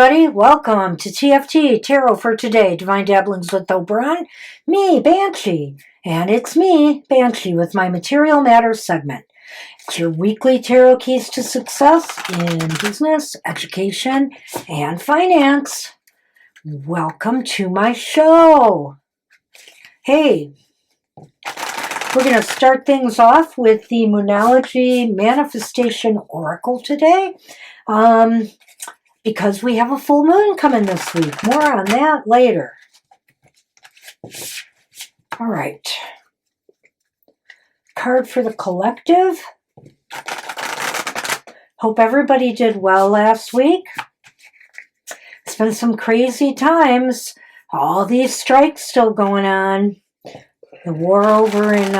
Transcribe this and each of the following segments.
everybody. Welcome to TFT, Tarot for Today, Divine Dabblings with Oberon. Me, Banshee. And it's me, Banshee, with my Material Matters segment. It's your weekly tarot keys to success in business, education, and finance. Welcome to my show. Hey, we're going to start things off with the Moonology Manifestation Oracle today. Because we have a full moon coming this week. More on that later. All right. Card for the collective. Hope everybody did well last week. It's been some crazy times. All these strikes still going on. The war over in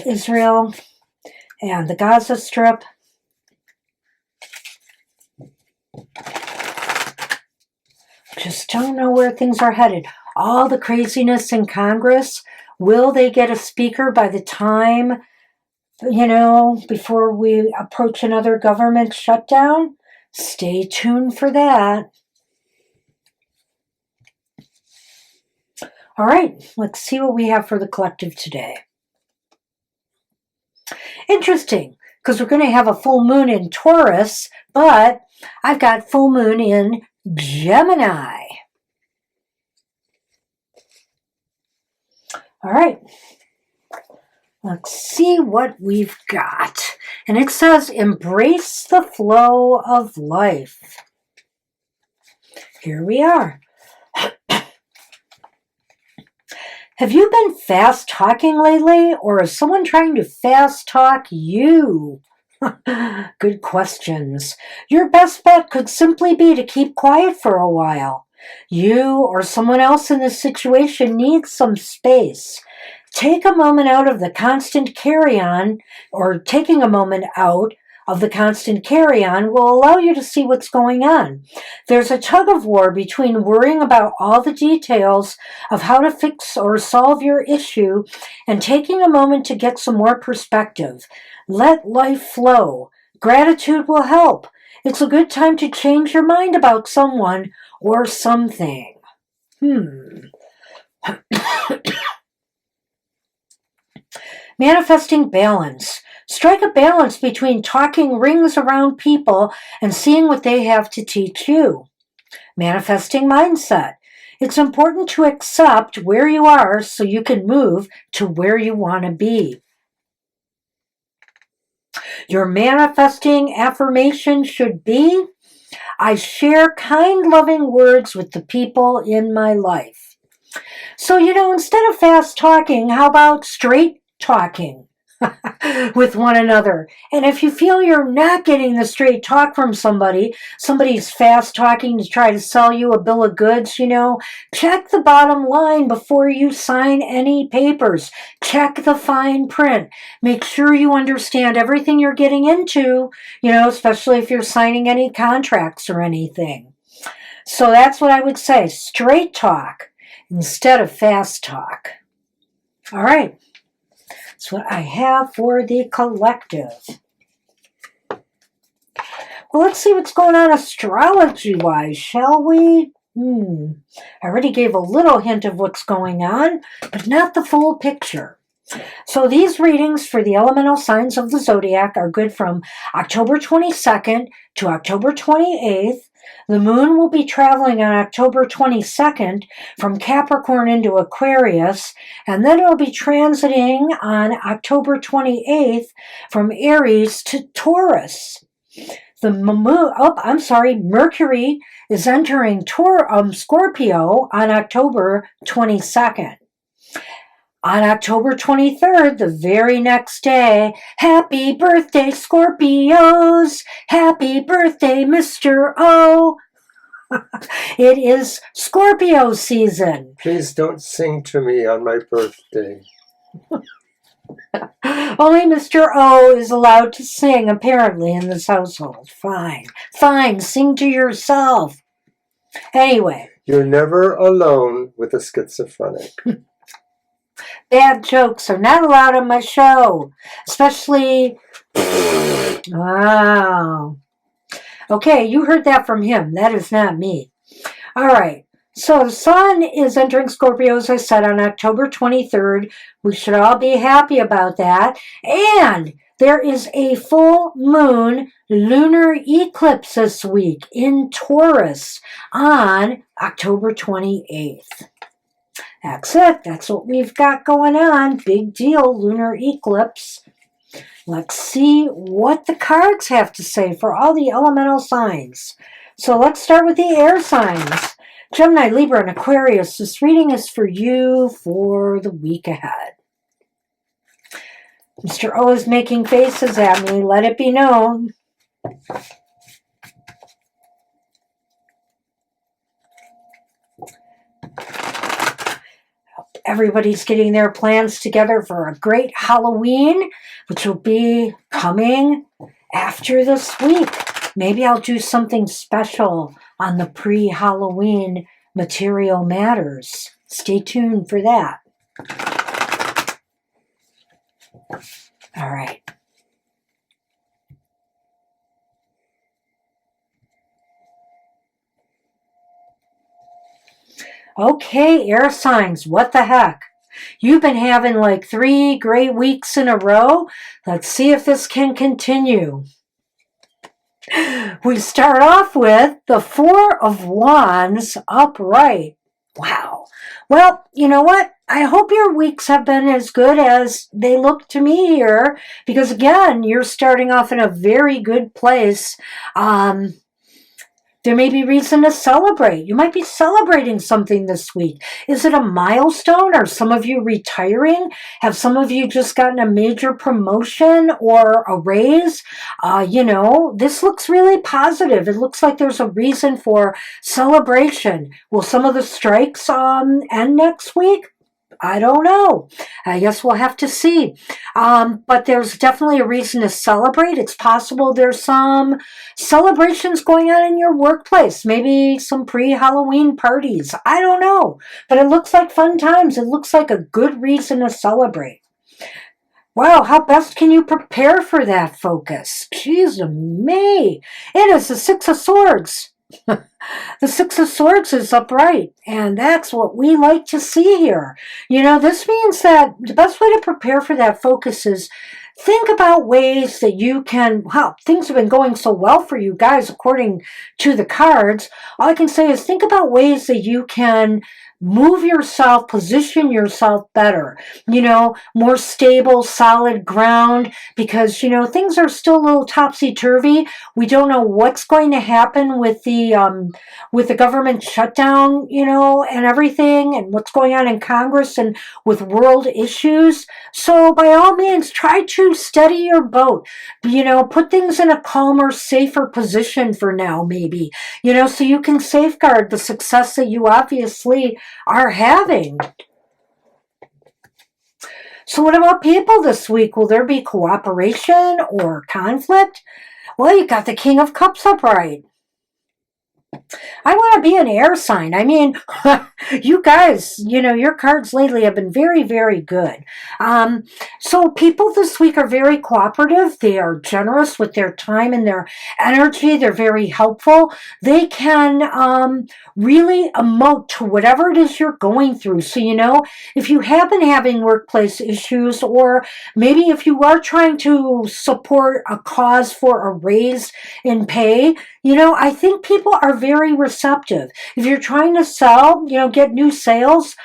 Israel and the Gaza Strip. Just don't know where things are headed. All the craziness in Congress. Will they get a speaker by the time, before we approach another government shutdown? Stay tuned for that. All right, let's see what we have for the collective today. Interesting, because we're going to have a full moon in Taurus, but I've got full moon in Gemini. All right. Let's see what we've got. And it says, embrace the flow of life. Here we are. Have you been fast talking lately, or is someone trying to fast talk you? Good questions. Your best bet could simply be to keep quiet for a while. You or someone else in this situation needs some space. Take a moment out of the constant carry-on, or taking a moment out of the constant carry-on will allow you to see what's going on. There's a tug-of-war between worrying about all the details of how to fix or solve your issue and taking a moment to get some more perspective. Let life flow. Gratitude will help. It's a good time to change your mind about someone or something. Manifesting balance. Strike a balance between talking rings around people and seeing what they have to teach you. Manifesting mindset. It's important to accept where you are so you can move to where you want to be. Your manifesting affirmation should be, I share kind, loving words with the people in my life. So, instead of fast talking, how about straight talking with one another? And if you feel you're not getting the straight talk from somebody's fast talking to try to sell you a bill of goods, check the bottom line before you sign any papers. Check the fine print. Make sure you understand everything you're getting into, especially if you're signing any contracts or anything. So that's what I would say. Straight talk instead of fast talk. All right. That's what I have for the collective. Well, let's see what's going on astrology-wise, shall we? I already gave a little hint of what's going on, but not the full picture. So these readings for the elemental signs of the Zodiac are good from October 22nd to October 28th. The moon will be traveling on October 22nd from Capricorn into Aquarius, and then it will be transiting on October 28th from Aries to Taurus. Mercury is entering Scorpio on October 22nd. On October 23rd, the very next day, happy birthday, Scorpios! Happy birthday, Mr. O! It is Scorpio season. Please don't sing to me on my birthday. Only Mr. O is allowed to sing, apparently, in this household. Fine, sing to yourself. Anyway. You're never alone with a schizophrenic. Bad jokes are not allowed on my show, especially... Wow. Okay, you heard that from him. That is not me. All right. So the sun is entering Scorpio, as I said, on October 23rd. We should all be happy about that. And there is a full moon lunar eclipse this week in Taurus on October 28th. That's it. That's what we've got going on. Big deal, lunar eclipse. Let's see what the cards have to say for all the elemental signs. So let's start with the air signs. Gemini, Libra, and Aquarius. This reading is for you for the week ahead. Mr. O is making faces at me. Let it be known. Everybody's getting their plans together for a great Halloween, which will be coming after this week. Maybe I'll do something special on the pre-Halloween material matters. Stay tuned for that. All right. Okay, air signs, what the heck? You've been having like 3 great weeks in a row. Let's see if this can continue. We start off with the 4 of Wands upright. Wow. Well, you know what? I hope your weeks have been as good as they look to me here, because again, you're starting off in a very good place. There may be reason to celebrate. You might be celebrating something this week. Is it a milestone? Are some of you retiring? Have some of you just gotten a major promotion or a raise? This looks really positive. It looks like there's a reason for celebration. Will some of the strikes end next week? I don't know. I guess we'll have to see. But there's definitely a reason to celebrate. It's possible there's some celebrations going on in your workplace. Maybe some pre-Halloween parties. I don't know. But it looks like fun times. It looks like a good reason to celebrate. Wow, how best can you prepare for that focus? Jeez, me. It is the 6 of Swords. The 6 of Swords is upright, and that's what we like to see here. This means that the best way to prepare for that focus is think about ways that you can, things have been going so well for you guys according to the cards. All I can say is think about ways that you can move yourself, position yourself better, more stable, solid ground, because, things are still a little topsy-turvy. We don't know what's going to happen with the government shutdown, and everything, and what's going on in Congress and with world issues. So by all means, try to steady your boat, put things in a calmer, safer position for now, maybe, so you can safeguard the success that you obviously are having. So what about people this week? Will there be cooperation or conflict? Well, you got the King of Cups upright. I want to be an air sign. I mean, you guys, your cards lately have been very, very good. So people this week are very cooperative. They are generous with their time and their energy. They're very helpful. They can really emote to whatever it is you're going through. So, if you have been having workplace issues, or maybe if you are trying to support a cause for a raise in pay, I think people are very receptive. If you're trying to sell, get new sales,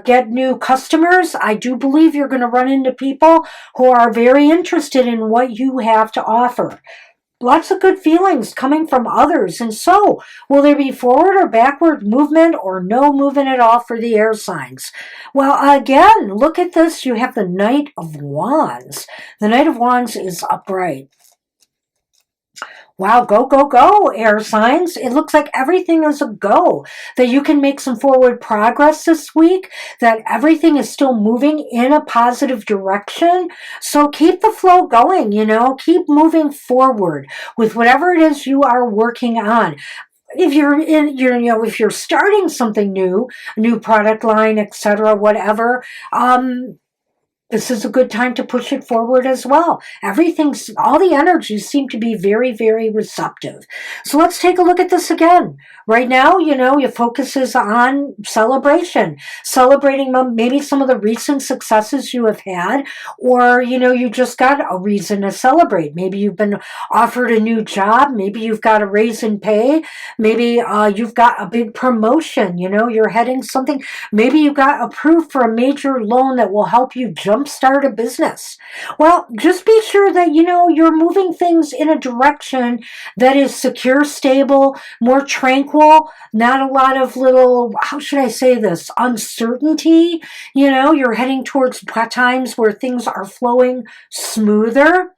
get new customers, I do believe you're going to run into people who are very interested in what you have to offer. Lots of good feelings coming from others. And so, will there be forward or backward movement or no movement at all for the air signs? Well, again, look at this. You have the Knight of Wands. The Knight of Wands is upright. Wow, go, go, go, air signs. It looks like everything is a go, that you can make some forward progress this week, that everything is still moving in a positive direction. So keep the flow going, keep moving forward with whatever it is you are working on. If if you're starting something new, a new product line, etc., whatever, this is a good time to push it forward as well. All the energies seem to be very, very receptive. So let's take a look at this again. Right now, your focus is on celebration, celebrating maybe some of the recent successes you have had, or, you just got a reason to celebrate. Maybe you've been offered a new job. Maybe you've got a raise in pay. Maybe you've got a big promotion. You're heading something. Maybe you got approved for a major loan that will help you jumpstart a business. Well, just be sure that, you're moving things in a direction that is secure, stable, more tranquil, not a lot of little, how should I say this, uncertainty. You're heading towards times where things are flowing smoother.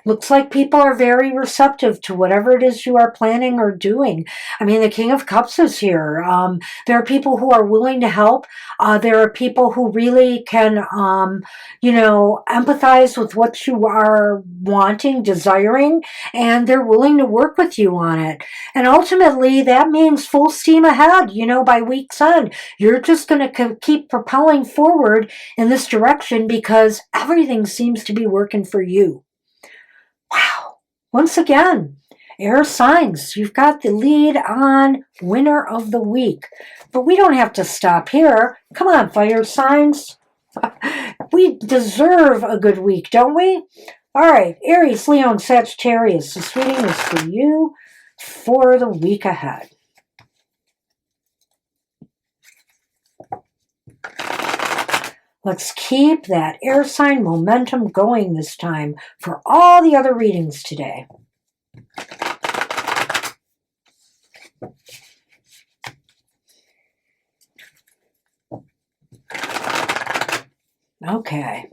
Looks like people are very receptive to whatever it is you are planning or doing. I mean, the King of Cups is here. There are people who are willing to help. There are people who really can, empathize with what you are wanting, desiring, and they're willing to work with you on it. And ultimately, that means full steam ahead, by week's end. You're just going to keep propelling forward in this direction because everything seems to be working for you. Wow. Once again, air signs, you've got the lead on winner of the week. But we don't have to stop here. Come on, fire signs. We deserve a good week, don't we? All right, Aries, Leo, and Sagittarius. This reading is for you for the week ahead. Let's keep that air sign momentum going this time for all the other readings today. Okay.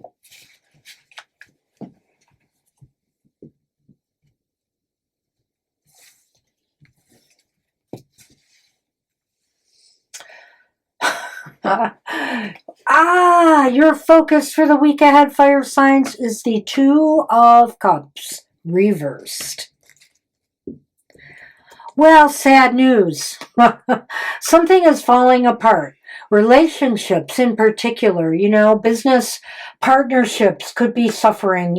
Your focus for the week ahead, fire signs, is the Two of Cups reversed. Well, sad news. Something is falling apart. Relationships in particular, business partnerships could be suffering,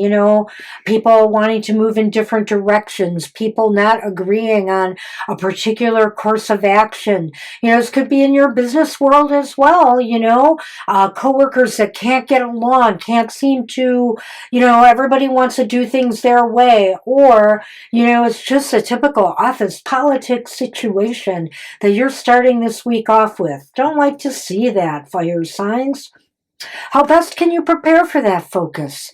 people wanting to move in different directions, people not agreeing on a particular course of action. This could be in your business world as well, coworkers that can't get along, can't seem to, everybody wants to do things their way, or, it's just a typical office politics situation that you're starting this week off with. Don't like to see that, fire signs. How best can you prepare for that focus?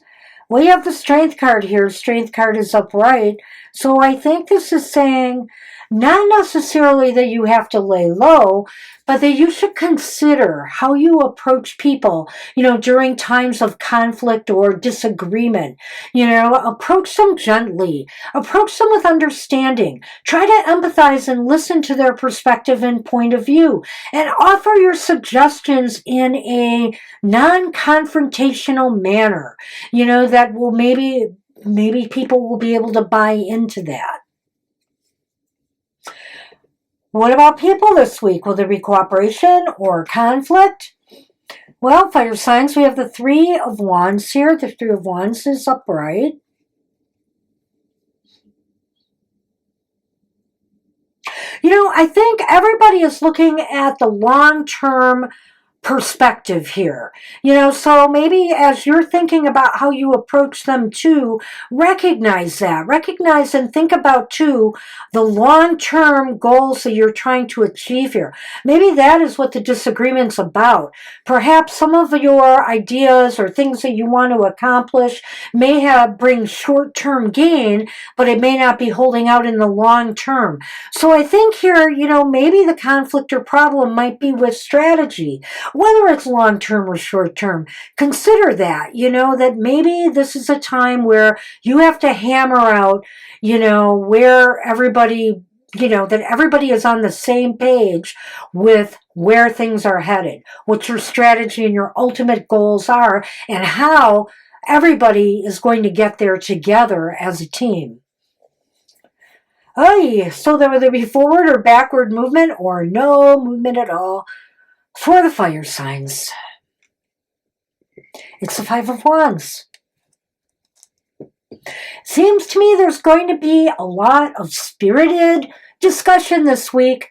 We have the Strength card here. Strength card is upright. So I think this is saying not necessarily that you have to lay low, but that you should consider how you approach people, during times of conflict or disagreement. Approach them gently. Approach them with understanding. Try to empathize and listen to their perspective and point of view. And offer your suggestions in a non-confrontational manner, that will maybe people will be able to buy into that. What about people this week? Will there be cooperation or conflict? Well, fire signs, we have the Three of Wands here. The Three of Wands is upright. I think everybody is looking at the long-term perspective here. So maybe as you're thinking about how you approach them too, recognize and think about too the long-term goals that you're trying to achieve here. Maybe that is what the disagreement's about. Perhaps some of your ideas or things that you want to accomplish may bring short-term gain, but it may not be holding out in the long term. So I think here, maybe the conflict or problem might be with strategy. Whether it's long-term or short-term, consider that, that maybe this is a time where you have to hammer out, where everybody, that everybody is on the same page with where things are headed, what your strategy and your ultimate goals are, and how everybody is going to get there together as a team. So there will be forward or backward movement or no movement at all for the fire signs. It's the Five of Wands. Seems to me there's going to be a lot of spirited discussion this week.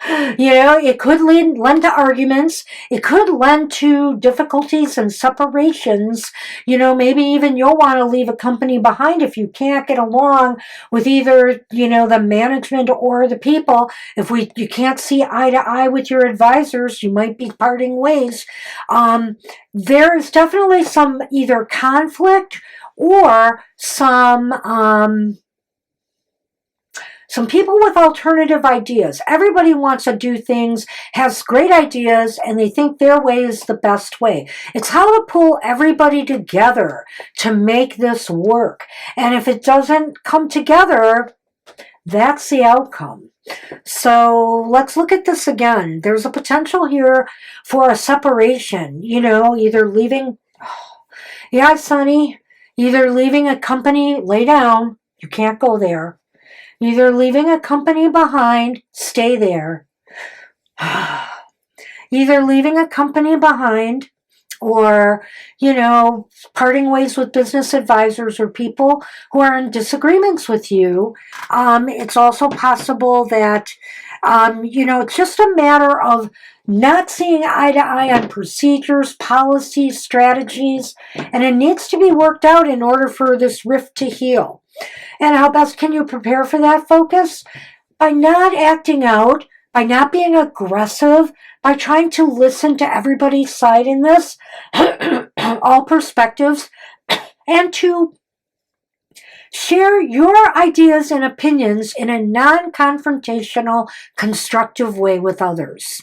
It could lend to arguments. It could lend to difficulties and separations. Maybe even you'll want to leave a company behind if you can't get along with either, the management or the people. If you can't see eye to eye with your advisors, you might be parting ways. There is definitely some either conflict or some people with alternative ideas. Everybody wants to do things, has great ideas, and they think their way is the best way. It's how to pull everybody together to make this work. And if it doesn't come together, that's the outcome. So let's look at this again. There's a potential here for a separation, either leaving, yeah, Sonny, either leaving a company, lay down, you can't go there. Either leaving a company behind, stay there. Either leaving a company behind or, parting ways with business advisors or people who are in disagreements with you. It's also possible that, it's just a matter of not seeing eye to eye on procedures, policies, strategies, and it needs to be worked out in order for this rift to heal. And how best can you prepare for that focus? By not acting out, by not being aggressive, by trying to listen to everybody's side in this, all perspectives, and to share your ideas and opinions in a non-confrontational, constructive way with others.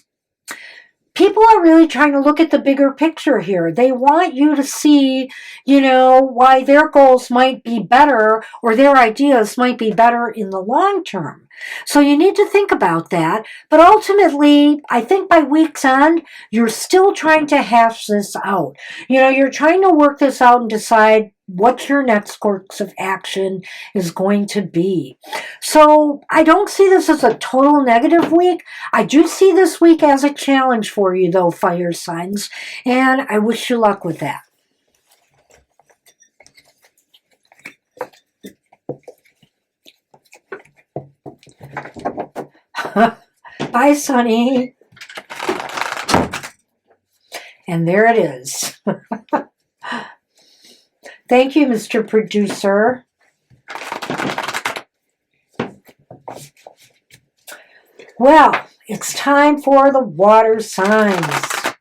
People are really trying to look at the bigger picture here. They want you to see, why their goals might be better or their ideas might be better in the long term. So you need to think about that. But ultimately, I think by week's end, you're still trying to hash this out. You're trying to work this out and decide what your next course of action is going to be. So I don't see this as a total negative week. I do see this week as a challenge for you, though, fire signs, and I wish you luck with that. Bye, Sonny. And there it is. Thank you, Mr. Producer. Well, it's time for the water signs.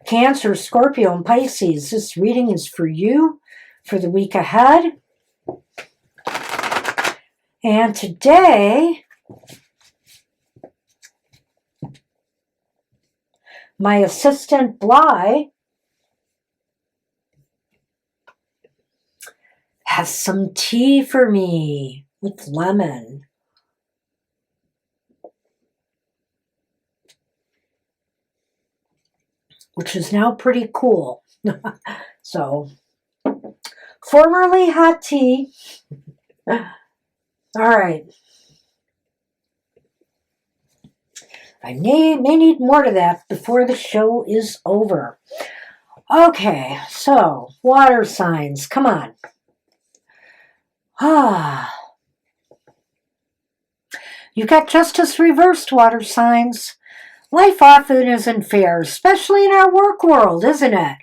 Cancer, Scorpio, and Pisces. This reading is for you for the week ahead. And today, my assistant, Bly, has some tea for me with lemon. Which is now pretty cool. So, formerly hot tea. All right. I may need more to that before the show is over. Okay, so, water signs. Come on. You got justice reversed, water signs. Life often isn't fair, especially in our work world, isn't it?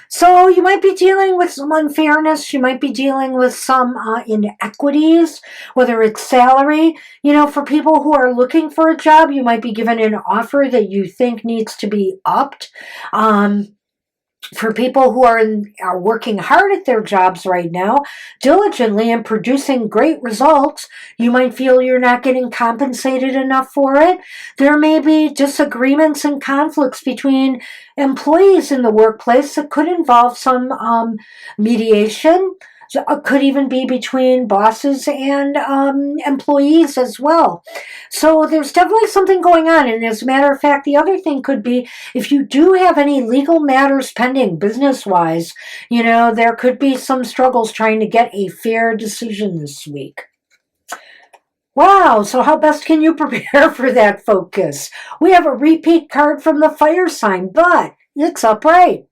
So you might be dealing with some unfairness. You might be dealing with some inequities, whether it's salary. For people who are looking for a job, you might be given an offer that you think needs to be upped. For people who are working hard at their jobs right now, diligently and producing great results, you might feel you're not getting compensated enough for it. There may be disagreements and conflicts between employees in the workplace that could involve some mediation. Could even be between bosses and employees as well. So there's definitely something going on. And as a matter of fact, the other thing could be if you do have any legal matters pending business-wise, there could be some struggles trying to get a fair decision this week. Wow, so how best can you prepare for that focus? We have a repeat card from the fire sign, but it's upright.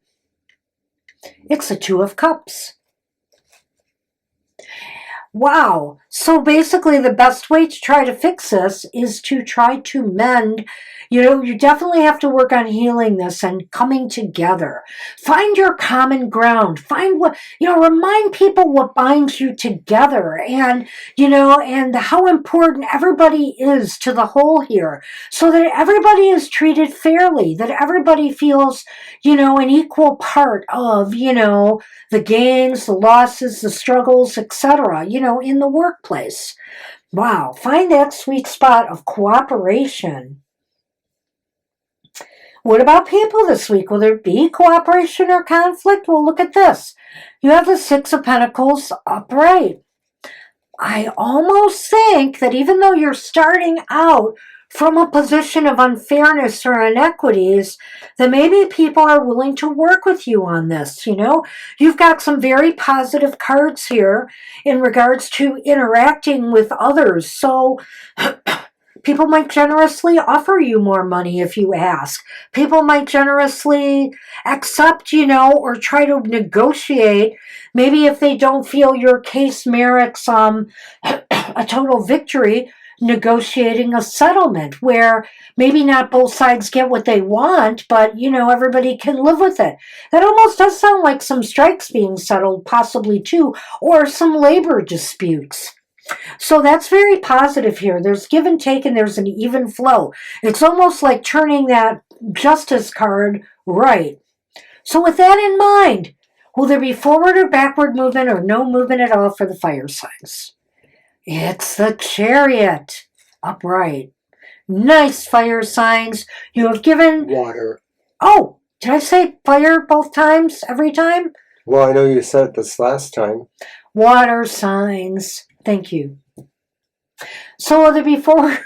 It's the Two of Cups. Wow. So basically the best way to try to fix this is to try to mend. You definitely have to work on healing this and coming together. Find your common ground. Find remind people what binds you together and how important everybody is to the whole here so that everybody is treated fairly, that everybody feels, an equal part of, the gains, the losses, the struggles, etc., in the workplace. Wow, find that sweet spot of cooperation. What about people this week? Will there be cooperation or conflict? Well, look at this. You have the Six of Pentacles upright. I almost think that even though you're starting out from a position of unfairness or inequities, that maybe people are willing to work with you on this. You've got some very positive cards here in regards to interacting with others. So people might generously offer you more money if you ask. People might generously accept, or try to negotiate. Maybe if they don't feel your case merits a total victory, negotiating a settlement where maybe not both sides get what they want, but, everybody can live with it. That almost does sound like some strikes being settled, possibly too, or some labor disputes. So that's very positive here. There's give and take and there's an even flow. It's almost like turning that justice card right. So with that in mind, will there be forward or backward movement or no movement at all for the fire signs? It's the Chariot upright. Nice, fire signs. You have given... Water. Oh, did I say fire both times, every time? Well, I know you said it this last time. Water signs. Thank you. So will there be forward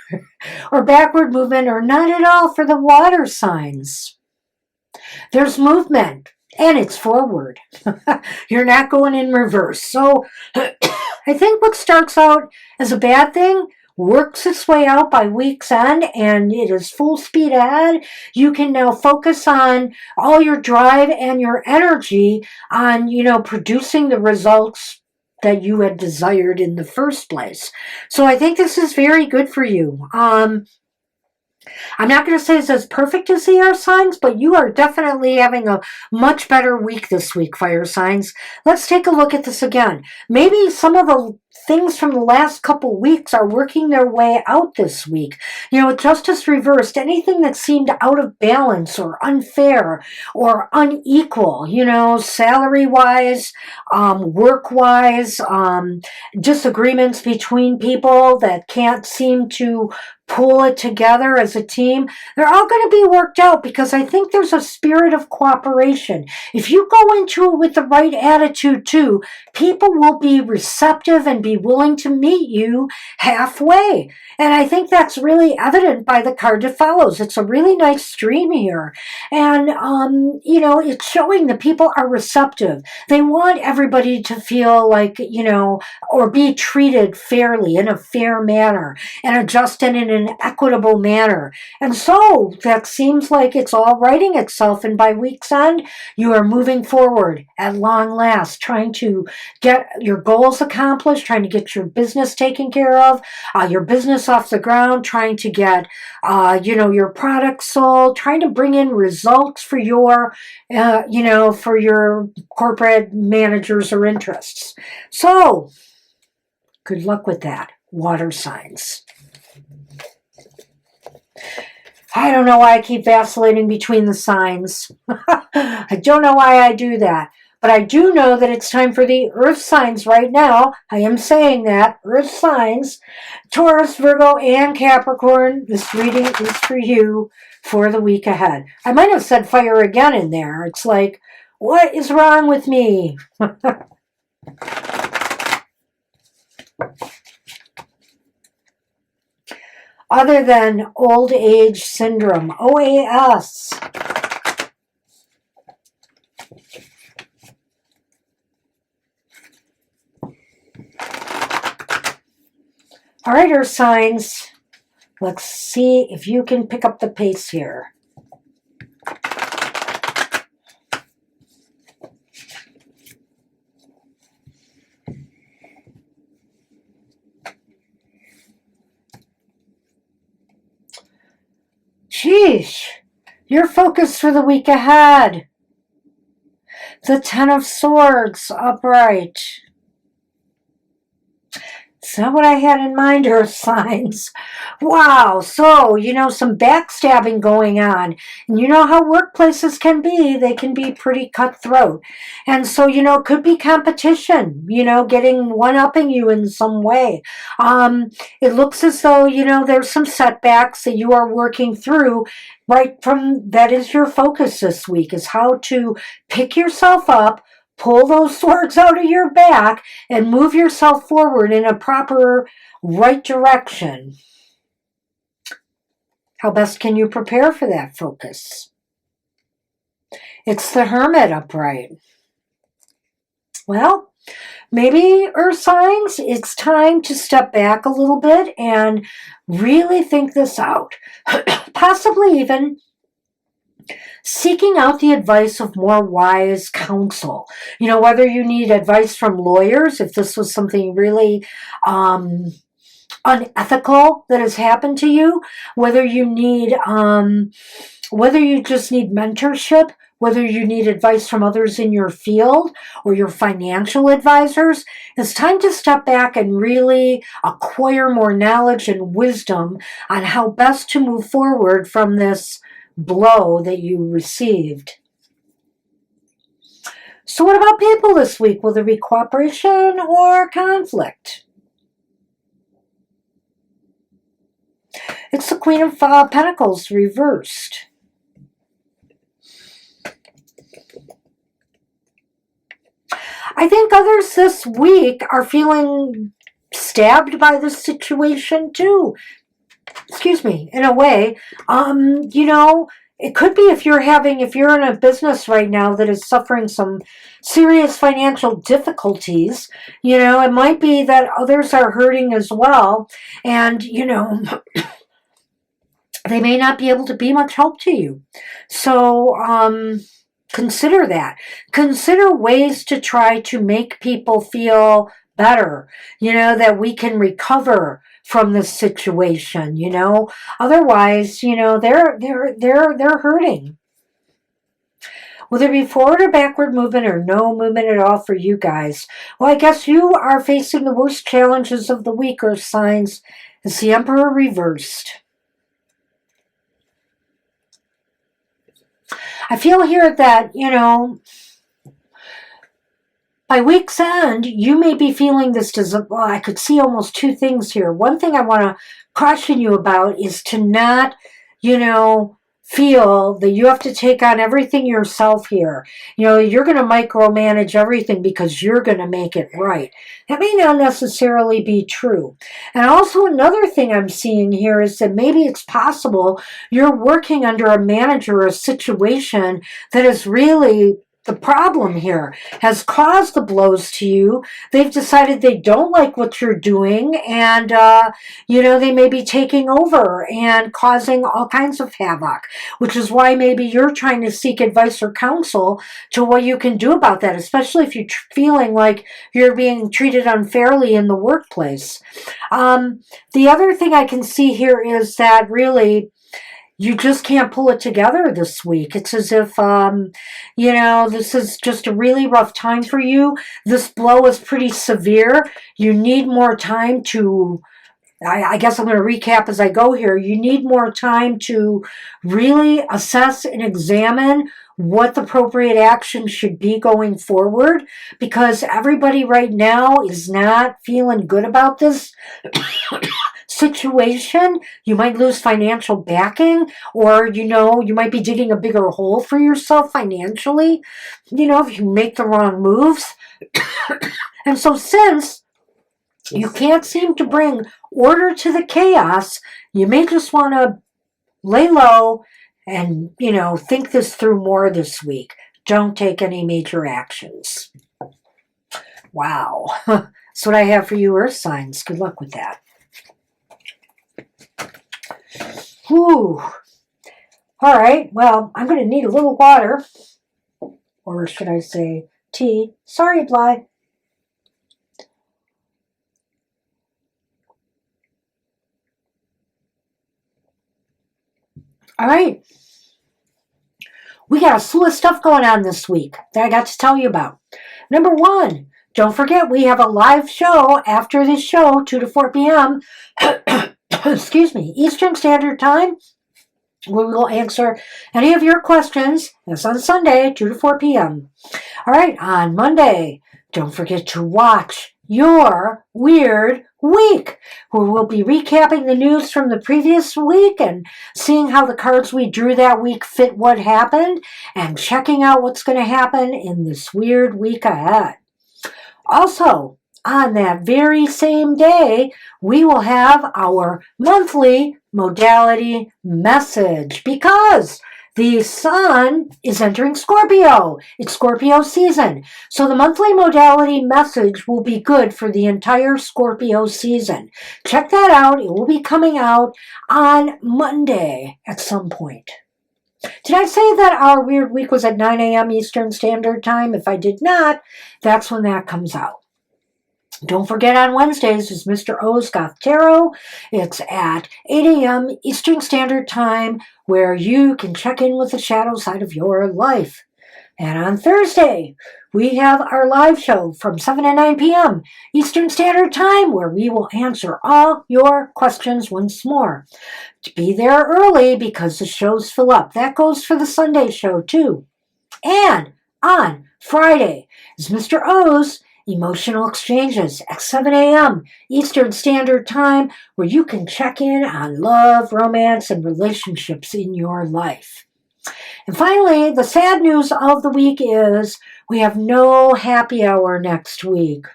or backward movement or not at all for the water signs? There's movement, and it's forward. You're not going in reverse. So I think what starts out as a bad thing works its way out by week's end, and it is full speed ahead. You can now focus on all your drive and your energy on, producing the results that you had desired in the first place. So I think this is very good for you. I'm not going to say it's as perfect as the air signs, but you are definitely having a much better week this week, fire signs. Let's take a look at this again. Maybe some of the things from the last couple weeks are working their way out this week. With justice reversed, anything that seemed out of balance or unfair or unequal, salary-wise, work-wise, disagreements between people that can't seem to pull it together as a team, they're all going to be worked out because I think there's a spirit of cooperation. If you go into it with the right attitude too, people will be receptive and be willing to meet you halfway. And I think that's really evident by the card that follows. It's a really nice stream here. And, it's showing that people are receptive. They want everybody to feel like, or be treated fairly in a fair manner and adjusted in an equitable manner. And so that seems like it's all righting itself. And by week's end, you are moving forward at long last, trying to get your goals accomplished, trying to get your business taken care of, your business off the ground, trying to get, your product sold, trying to bring in results for your, for your corporate managers or interests. So good luck with that, water signs. I don't know why I keep vacillating between the signs. I don't know why I do that. But I do know that it's time for the earth signs right now. I am saying that. Earth signs. Taurus, Virgo, and Capricorn. This reading is for you for the week ahead. I might have said fire again in there. It's like, what is wrong with me? Other than old age syndrome, OAS. All right, earth signs. Let's see if you can pick up the pace here. Sheesh. Your focus for the week ahead. The Ten of Swords upright. It's not what I had in mind, Earth signs. Wow, so, some backstabbing going on. And you know how workplaces can be. They can be pretty cutthroat. And so, it could be competition, getting one-upping you in some way. It looks as though, there's some setbacks that you are working through. Right from, that is your focus this week, is how to pick yourself up, pull those swords out of your back, and move yourself forward in a proper, right direction. How best can you prepare for that focus? It's the Hermit upright. Well, maybe, Earth signs, it's time to step back a little bit and really think this out. Possibly even seeking out the advice of more wise counsel. Whether you need advice from lawyers, if this was something really unethical that has happened to you, whether you just need mentorship, whether you need advice from others in your field or your financial advisors, it's time to step back and really acquire more knowledge and wisdom on how best to move forward from this blow that you received. So what about people this week? Will there be cooperation or conflict? It's the Queen of Pentacles reversed. I think others this week are feeling stabbed by this situation too. Excuse me, in a way. It could be if you're in a business right now that is suffering some serious financial difficulties, it might be that others are hurting as well. And, they may not be able to be much help to you. So, consider that. Consider ways to try to make people feel better, that we can recover from this situation, Otherwise, they're hurting. Will there be forward or backward movement or no movement at all for you guys? Well, I guess you are facing the worst challenges of the week, Earth signs. It's the Emperor reversed. I feel here that, by week's end, you may be feeling this, I could see almost two things here. One thing I want to caution you about is to not, feel that you have to take on everything yourself here. You're going to micromanage everything because you're going to make it right. That may not necessarily be true. And also another thing I'm seeing here is that maybe it's possible you're working under a manager or a situation that is really the problem here, has caused the blows to you. They've decided they don't like what you're doing, and, they may be taking over and causing all kinds of havoc, which is why maybe you're trying to seek advice or counsel to what you can do about that, especially if you're feeling like you're being treated unfairly in the workplace. The other thing I can see here is that really, you just can't pull it together this week. It's as if, this is just a really rough time for you. This blow is pretty severe. You need more time to, I guess I'm going to recap as I go here. You need more time to really assess and examine what the appropriate action should be going forward, because everybody right now is not feeling good about this situation. You might lose financial backing, or, you might be digging a bigger hole for yourself financially, if you make the wrong moves. And so since you can't seem to bring order to the chaos, you may just want to lay low and, think this through more this week. Don't take any major actions. Wow. That's what I have for you, Earth signs. Good luck with that. Whew. All right. Well, I'm going to need a little water. Or should I say tea? Sorry, Bly. All right. We got a slew of stuff going on this week that I got to tell you about. Number one, don't forget we have a live show after this show, 2 to 4 p.m. Excuse me, Eastern Standard Time. We will answer any of your questions. That's on Sunday, 2 to 4 p.m. All right, on Monday, don't forget to watch Your Weird Week, where we'll be recapping the news from the previous week and seeing how the cards we drew that week fit what happened and checking out what's going to happen in this weird week ahead. Also, on that very same day, we will have our monthly modality message because the sun is entering Scorpio. It's Scorpio season. So the monthly modality message will be good for the entire Scorpio season. Check that out. It will be coming out on Monday at some point. Did I say that our weird week was at 9 a.m. Eastern Standard Time? If I did not, that's when that comes out. Don't forget on Wednesdays is Mr. O's Goth Tarot. It's at 8 a.m. Eastern Standard Time where you can check in with the shadow side of your life. And on Thursday, we have our live show from 7 to 9 p.m. Eastern Standard Time where we will answer all your questions once more. To be there early because the shows fill up. That goes for the Sunday show too. And on Friday is Mr. O's Emotional Exchanges at 7 a.m. Eastern Standard Time where you can check in on love, romance, and relationships in your life. And finally, the sad news of the week is we have no happy hour next week.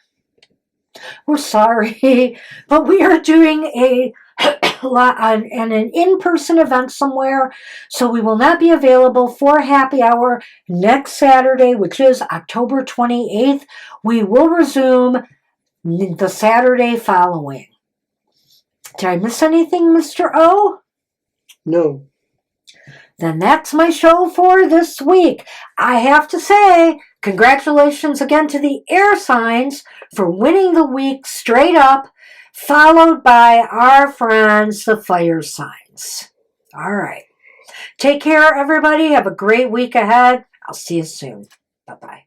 We're sorry, but we are doing an in-person event somewhere, so we will not be available for happy hour next Saturday, which is October 28th. We will resume the Saturday following. Did I miss anything, Mr. O? No. Then that's my show for this week. I have to say, congratulations again to the air signs for winning the week straight up, followed by our friends, the fire signs. All right. Take care, everybody. Have a great week ahead. I'll see you soon. Bye-bye.